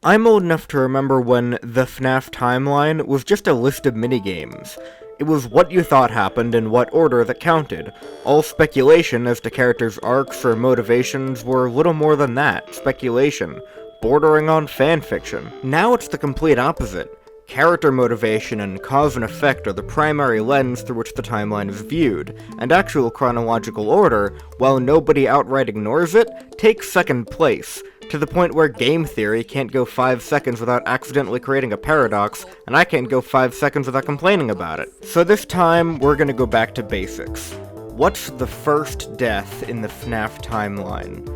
I'm old enough to remember when the FNaF timeline was just a list of minigames. It was what you thought happened in what order that counted. All speculation as to characters' arcs or motivations were little more than that, speculation, bordering on fanfiction. Now it's the complete opposite. Character motivation and cause and effect are the primary lens through which the timeline is viewed, and actual chronological order, while nobody outright ignores it, takes second place, to the point where game theory can't go 5 seconds without accidentally creating a paradox, and I can't go 5 seconds without complaining about it. So this time, we're gonna go back to basics. What's the first death in the FNaF timeline?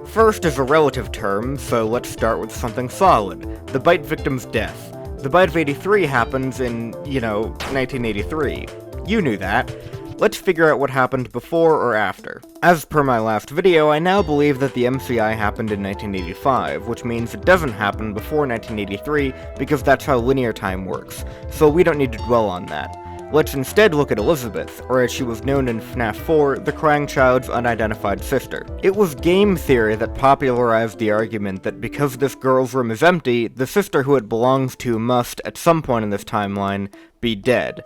First is a relative term, so let's start with something solid, the bite victim's death. The bite of 83 happens in, 1983. You knew that. Let's figure out what happened before or after. As per my last video, I now believe that the MCI happened in 1985, which means it doesn't happen before 1983 because that's how linear time works, so we don't need to dwell on that. Let's instead look at Elizabeth, or as she was known in FNaF 4, the crying child's unidentified sister. It was game theory that popularized the argument that because this girl's room is empty, the sister who it belongs to must, at some point in this timeline, be dead.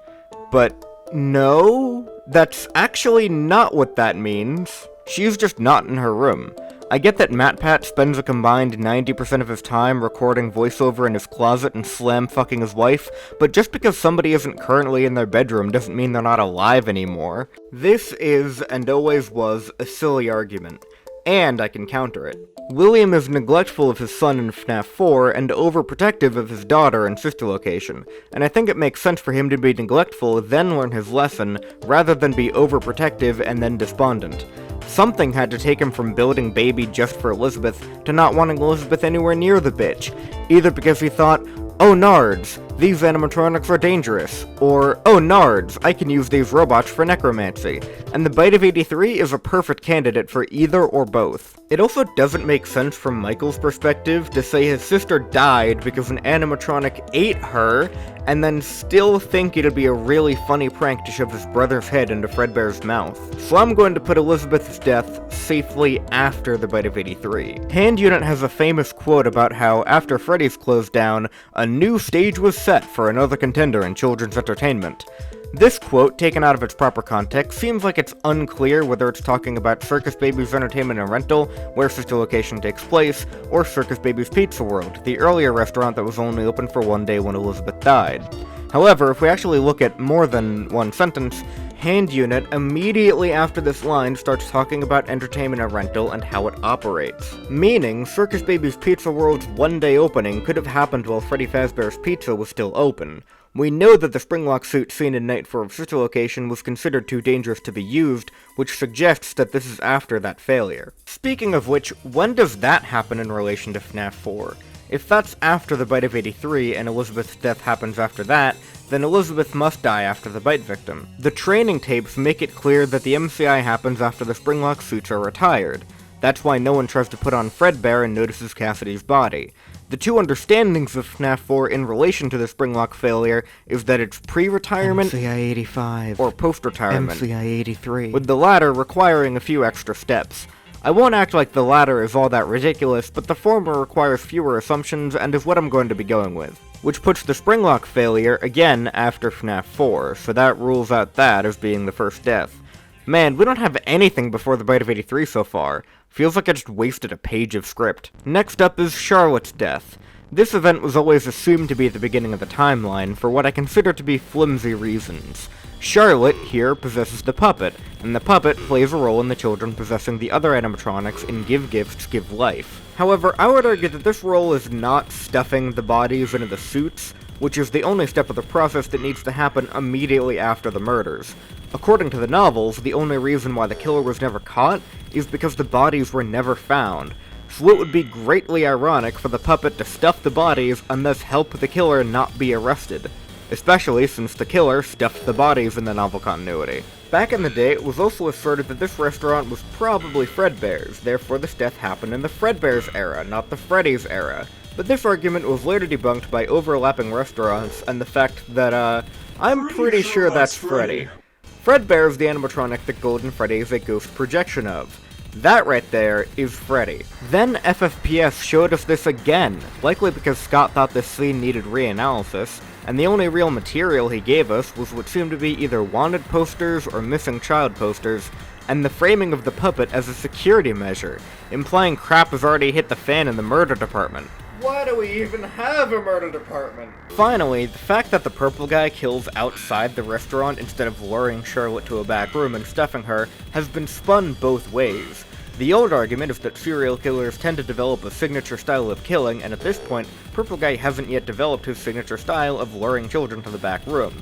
But no, that's actually not what that means. She's just not in her room. I get that MatPat spends a combined 90% of his time recording voiceover in his closet and slam-fucking his wife, but just because somebody isn't currently in their bedroom doesn't mean they're not alive anymore. This is, and always was, a silly argument. And I can counter it. William is neglectful of his son in FNaF 4 and overprotective of his daughter in Sister Location, and I think it makes sense for him to be neglectful, then learn his lesson, rather than be overprotective and then despondent. Something had to take him from building baby just for Elizabeth to not wanting Elizabeth anywhere near the bitch, either because he thought, oh nards, these animatronics are dangerous, or, oh nards, I can use these robots for necromancy, and the bite of 83 is a perfect candidate for either or both. It also doesn't make sense from Michael's perspective to say his sister died because an animatronic ate her, and then still think it'd be a really funny prank to shove his brother's head into Fredbear's mouth. So I'm going to put Elizabeth's death safely after the bite of 83. Hand Unit has a famous quote about how, after Freddy's closed down, a new stage was set for another contender in children's entertainment. This quote, taken out of its proper context, seems like it's unclear whether it's talking about Circus Baby's Entertainment and Rental, where Sister Location takes place, or Circus Baby's Pizza World, the earlier restaurant that was only open for one day when Elizabeth died. However, if we actually look at more than one sentence, Hand Unit immediately after this line starts talking about entertainment and rental and how it operates. Meaning, Circus Baby's Pizza World's one-day opening could have happened while Freddy Fazbear's Pizza was still open. We know that the Springlock suit seen in Night 4 of Sister Location was considered too dangerous to be used, which suggests that this is after that failure. Speaking of which, when does that happen in relation to FNaF 4? If that's after the bite of 83 and Elizabeth's death happens after that, then Elizabeth must die after the bite victim. The training tapes make it clear that the MCI happens after the Springlock suits are retired. That's why no one tries to put on Fredbear and notices Cassidy's body. The two understandings of FNaF 4 in relation to the Springlock failure is that it's pre-retirement MCI 85 or post-retirement, MCI 83, with the latter requiring a few extra steps. I won't act like the latter is all that ridiculous, but the former requires fewer assumptions and is what I'm going to be going with. Which puts the Springlock failure, again, after FNaF 4, so that rules out that as being the first death. Man, we don't have anything before the bite of 83 so far. Feels like I just wasted a page of script. Next up is Charlotte's death. This event was always assumed to be at the beginning of the timeline for what I consider to be flimsy reasons. Charlotte, here, possesses the puppet, and the puppet plays a role in the children possessing the other animatronics in Give Gifts, Give Life. However, I would argue that this role is not stuffing the bodies into the suits, which is the only step of the process that needs to happen immediately after the murders. According to the novels, the only reason why the killer was never caught is because the bodies were never found, so it would be greatly ironic for the puppet to stuff the bodies and thus help the killer not be arrested, especially since the killer stuffed the bodies in the novel continuity. Back in the day, it was also asserted that this restaurant was probably Fredbear's, therefore this death happened in the Fredbear's era, not the Freddy's era. But this argument was later debunked by overlapping restaurants and the fact that, I'm pretty sure that's Freddy. Fredbear is the animatronic that Golden Freddy is a ghost projection of. That right there is Freddy. Then FFPS showed us this again, likely because Scott thought this scene needed reanalysis, and the only real material he gave us was what seemed to be either wanted posters or missing child posters, and the framing of the puppet as a security measure, implying crap has already hit the fan in the murder department. Why do we even have a murder department? Finally, the fact that the purple guy kills outside the restaurant instead of luring Charlotte to a back room and stuffing her has been spun both ways. The old argument is that serial killers tend to develop a signature style of killing, and at this point, Purple Guy hasn't yet developed his signature style of luring children to the back room.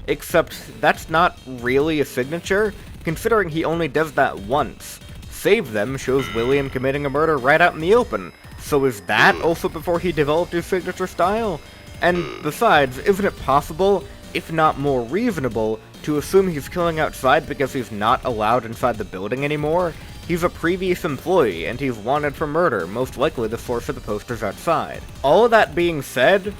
Except, that's not really a signature, considering he only does that once. Save Them shows William committing a murder right out in the open, so is that also before he developed his signature style? And besides, isn't it possible, if not more reasonable, to assume he's killing outside because he's not allowed inside the building anymore? He's a previous employee, and he's wanted for murder, most likely the source of the posters outside. All of that being said,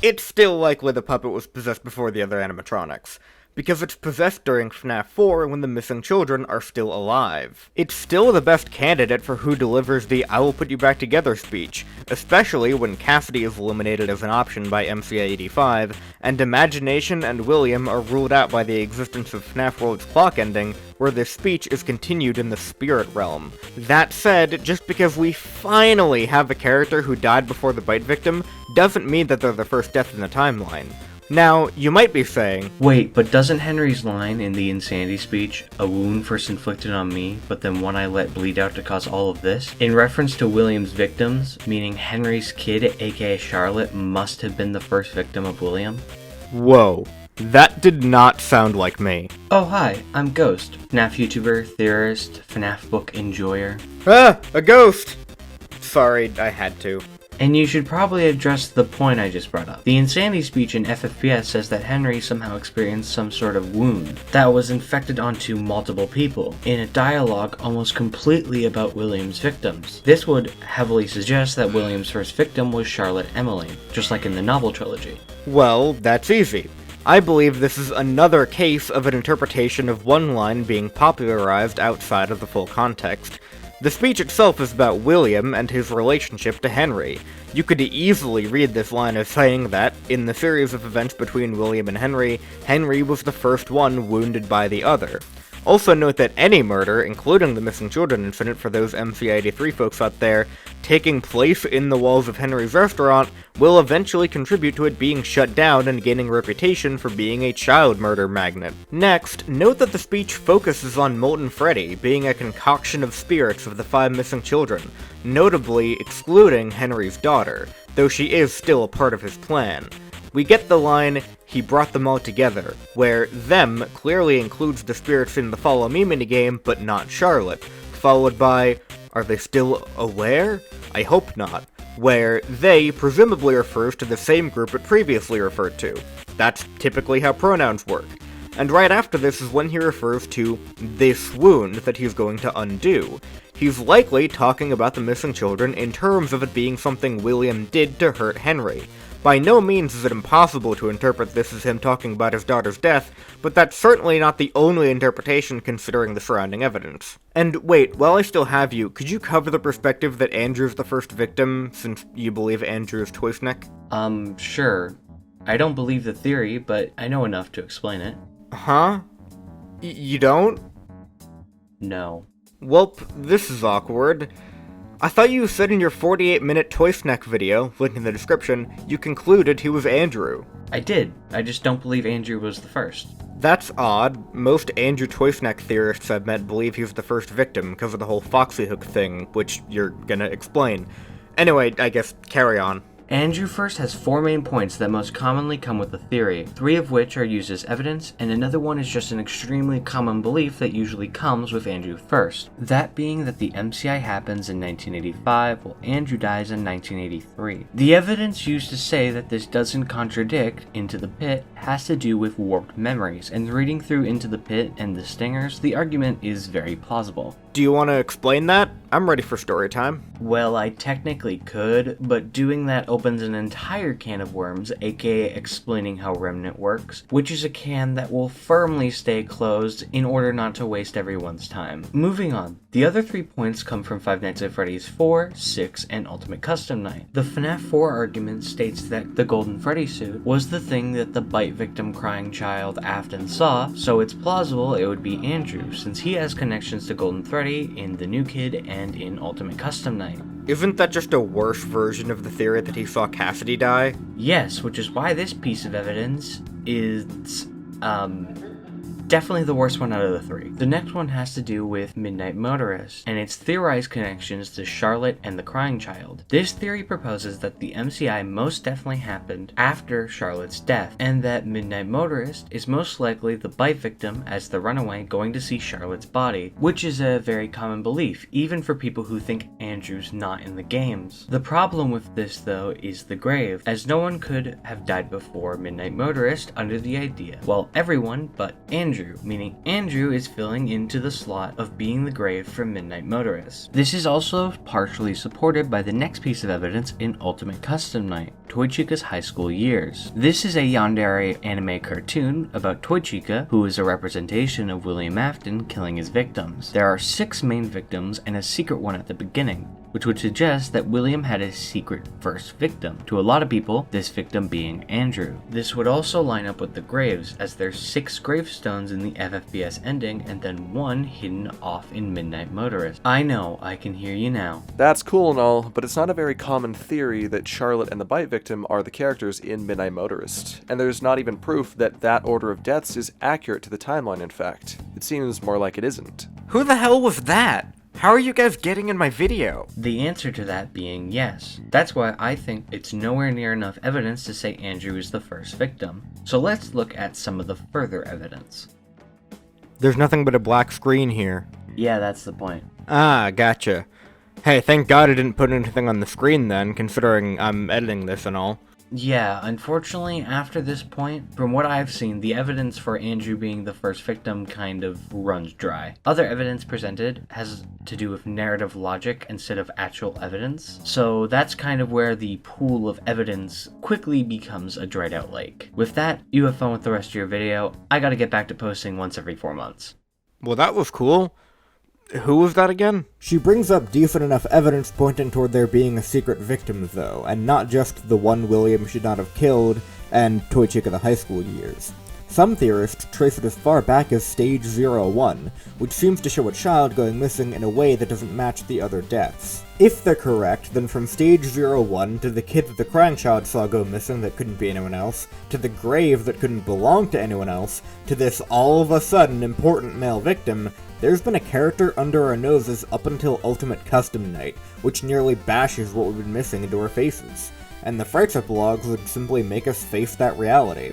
it's still likely the puppet was possessed before the other animatronics, because it's possessed during FNaF 4 when the missing children are still alive. It's still the best candidate for who delivers the "I will put you back together" speech, especially when Cassidy is eliminated as an option by MCA85, and Imagination and William are ruled out by the existence of FNaF World's clock ending, where this speech is continued in the spirit realm. That said, just because we finally have a character who died before the bite victim, doesn't mean that they're the first death in the timeline. Now, you might be saying, wait, but doesn't Henry's line in the Insanity speech, "A wound first inflicted on me, but then one I let bleed out to cause all of this," in reference to William's victims, meaning Henry's kid, aka Charlotte, must have been the first victim of William? whoa, that did not sound like me. Oh hi, I'm Ghost, FNAF YouTuber, theorist, FNAF book enjoyer. Ah, a ghost! Sorry, I had to. And you should probably address the point I just brought up. The Insanity speech in FFPS says that Henry somehow experienced some sort of wound that was infected onto multiple people, in a dialogue almost completely about William's victims. This would heavily suggest that William's first victim was Charlotte Emily, just like in the novel trilogy. Well, that's easy. I believe this is another case of an interpretation of one line being popularized outside of the full context. The speech itself is about William and his relationship to Henry. You could easily read this line as saying that, in the series of events between William and Henry, Henry was the first one wounded by the other. Also note that any murder, including the missing children incident for those MCA83 folks out there, taking place in the walls of Henry's restaurant will eventually contribute to it being shut down and gaining a reputation for being a child murder magnet. Next, note that the speech focuses on Molten Freddy being a concoction of spirits of the 5 missing children, notably excluding Henry's daughter, though she is still a part of his plan. We get the line, "He brought them all together," where "them" clearly includes the spirits in the Follow Me minigame, but not Charlotte, followed by, "Are they still aware? I hope not," where "they" presumably refers to the same group it previously referred to. That's typically how pronouns work. And right after this is when he refers to this wound that he's going to undo. He's likely talking about the missing children in terms of it being something William did to hurt Henry. By no means is it impossible to interpret this as him talking about his daughter's death, but that's certainly not the only interpretation considering the surrounding evidence. And wait, while I still have you, could you cover the perspective that Andrew's the first victim, since you believe Andrew is Toysnack? Sure. I don't believe the theory, but I know enough to explain it. Huh? You don't? No. Welp, this is awkward. I thought you said in your 48-minute Toysnack video, link in the description, you concluded he was Andrew. I did. I just don't believe Andrew was the first. That's odd. Most Andrew Toysnack theorists I've met believe he was the first victim because of the whole Foxy Hook thing, which you're gonna explain. Anyway, I guess carry on. Andrew first has 4 main points that most commonly come with the theory, 3 of which are used as evidence, and another one is just an extremely common belief that usually comes with Andrew first. That being that the MCI happens in 1985, while Andrew dies in 1983. The evidence used to say that this doesn't contradict Into the Pit has to do with warped memories, and reading through Into the Pit and the Stingers, the argument is very plausible. Do you want to explain that? I'm ready for story time. Well, I technically could, but doing that opens an entire can of worms, aka explaining how Remnant works, which is a can that will firmly stay closed in order not to waste everyone's time. Moving on. The other 3 points come from Five Nights at Freddy's 4, 6, and Ultimate Custom Night. The FNaF 4 argument states that the Golden Freddy suit was the thing that the bite victim crying child Afton saw, so it's plausible it would be Andrew, since he has connections to Golden Freddy in The New Kid and in Ultimate Custom Night. Isn't that just a worse version of the theory that he saw Cassidy die? Yes, which is why this piece of evidence is, definitely the worst one out of the 3. The next one has to do with Midnight Motorist, and its theorized connections to Charlotte and the Crying Child. This theory proposes that the MCI most definitely happened after Charlotte's death, and that Midnight Motorist is most likely the bite victim as the runaway going to see Charlotte's body, which is a very common belief, even for people who think Andrew's not in the games. The problem with this, though, is the grave, as no one could have died before Midnight Motorist under the idea. Well, everyone but Andrew, meaning Andrew is filling into the slot of being the grave for Midnight Motorist. This is also partially supported by the next piece of evidence in Ultimate Custom Night, Toy Chica's high school years. This is a yandere anime cartoon about Toy Chica, who is a representation of William Afton killing his victims. There are 6 main victims and a secret one at the beginning, which would suggest that William had a secret first victim, to a lot of people, this victim being Andrew. This would also line up with the graves, as there's 6 gravestones in the FFBS ending and then 1 hidden off in Midnight Motorist. I know, I can hear you now. That's cool and all, but it's not a very common theory that Charlotte and the bite victim are the characters in Midnight Motorist, and there's not even proof that that order of deaths is accurate to the timeline, in fact. It seems more like it isn't. Who the hell was that? How are you guys getting in my video? The answer to that being yes. That's why I think it's nowhere near enough evidence to say Andrew is the first victim. So let's look at some of the further evidence. There's nothing but a black screen here. Yeah, that's the point. Ah, gotcha. Hey, thank God I didn't put anything on the screen then, considering I'm editing this and all. Yeah, unfortunately, after this point, from what I've seen, the evidence for Andrew being the first victim kind of runs dry. Other evidence presented has to do with narrative logic instead of actual evidence, so that's kind of where the pool of evidence quickly becomes a dried out lake. With that, you have fun with the rest of your video. I gotta get back to posting once every 4 months. Well, that was cool. Who was that again? She brings up decent enough evidence pointing toward there being a secret victim, though, and not just the one William should not have killed and Toy Chica the high school years. Some theorists trace it as far back as Stage 01, which seems to show a child going missing in a way that doesn't match the other deaths. If they're correct, then from Stage 01 to the kid that the crying child saw go missing that couldn't be anyone else, to the grave that couldn't belong to anyone else, to this all of a sudden important male victim, there's been a character under our noses up until Ultimate Custom Night, which nearly bashes what we've been missing into our faces, and the Frights epilogues would simply make us face that reality.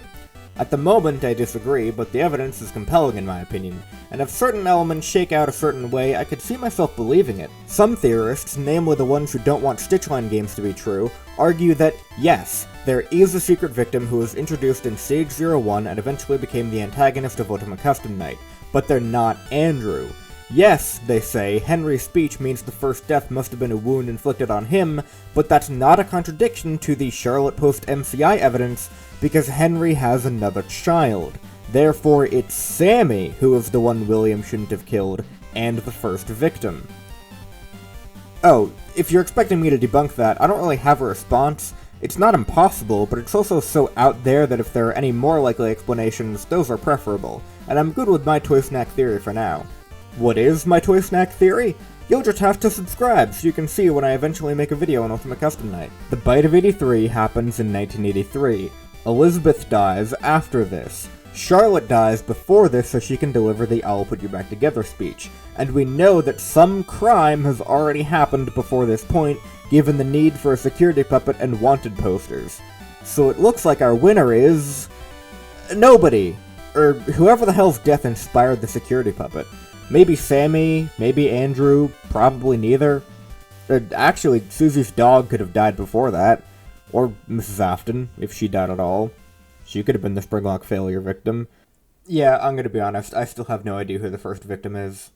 At the moment, I disagree, but the evidence is compelling in my opinion, and if certain elements shake out a certain way, I could see myself believing it. Some theorists, namely the ones who don't want Stitchline games to be true, argue that, yes, there is a secret victim who was introduced in Stage 01 and eventually became the antagonist of Ultimate Custom Night, but they're not Andrew. Yes, they say, Henry's speech means the first death must have been a wound inflicted on him, but that's not a contradiction to the Charlotte post-MCI evidence, because Henry has another child. Therefore, it's Sammy who is the one William shouldn't have killed, and the first victim. Oh, if you're expecting me to debunk that, I don't really have a response. It's not impossible, but it's also so out there that if there are any more likely explanations, those are preferable, and I'm good with my Toysnack theory for now. What is my Toysnack theory? You'll just have to subscribe so you can see when I eventually make a video on Ultimate Custom Night. The Bite of 83 happens in 1983. Elizabeth dies after this. Charlotte dies before this so she can deliver the I'll put you back together speech. And we know that some crime has already happened before this point, given the need for a security puppet and wanted posters. So it looks like our winner is... nobody. Or whoever the hell's death inspired the security puppet. Maybe Sammy, maybe Andrew, probably neither. Actually, Susie's dog could have died before that. Or Mrs. Afton, if she died at all. She could have been the Springlock failure victim. Yeah, I'm gonna be honest, I still have no idea who the first victim is.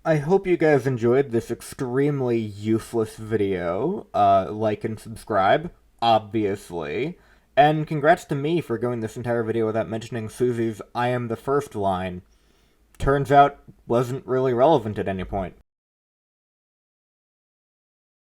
I hope you guys enjoyed this extremely useless video. Like and subscribe, obviously. And congrats to me for going this entire video without mentioning Susie's I am the first line. Turns out, wasn't really relevant at any point.